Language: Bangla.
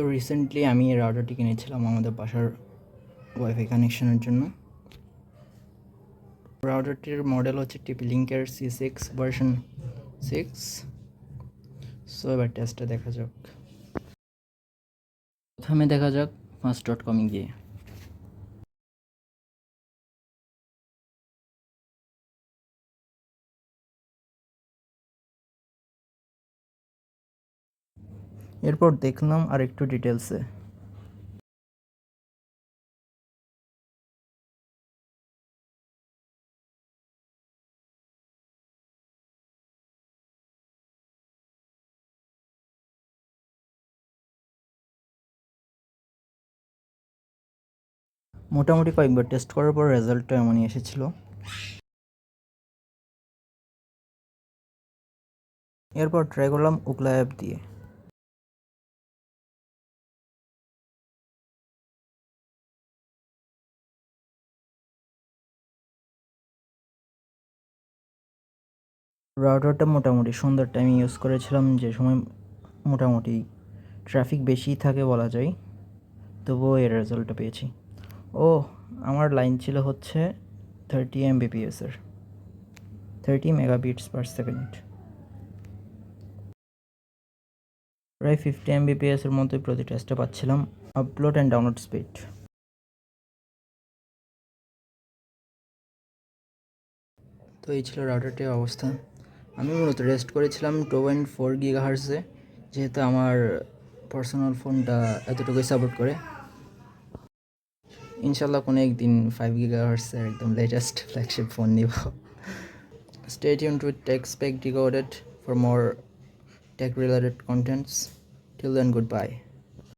তো রিসেন্টলি আমি এই রাউটারটি কিনেছিলাম আমাদের বাসার ওয়াইফাই কানেকশনের জন্য। রাউটারটির মডেল হচ্ছে টিপি লিঙ্কের C6 ভার্সন 6। সো এবার টেস্টটা দেখা যাক। প্রথমে দেখা যাক fast.com-এ গিয়ে। এরপর দেখলাম আর একটু ডিটেলসে। মোটামুটি কয়েকবার টেস্ট করার পর রেজাল্টটা এমনই এসেছিল। এরপর ট্রাই করলাম উকলা অ্যাপ দিয়ে। রাউটারটা মোটামুটি সুন্দর, টাইম ইউজ করেছিলাম যে সময় মোটামুটি ট্রাফিক বেশি থাকে বলা যায়, তবুও এর রেজাল্টটা পেয়েছি। ও, আমার লাইন ছিল হচ্ছে 30 Mbps-এর, 30 Mbps। প্রায় 50 Mbps-এর মতোই প্রতি টেস্টে পাচ্ছিলাম আপলোড অ্যান্ড ডাউনলোড স্পিড। তো এই ছিল রাউটারটির অবস্থা। আমি মূলত রেস্ট করেছিলাম 2.4 GHz-এ, যেহেতু আমার পার্সোনাল ফোনটা এতটুকুই সাপোর্ট করে। ইনশাল্লাহ কোনো একদিন 5 GHz-এর একদম লেটেস্ট ফ্ল্যাগশিপ ফোন নিব। Stay tuned with Tech Spec Decoded for more tech related contents. Till then, goodbye.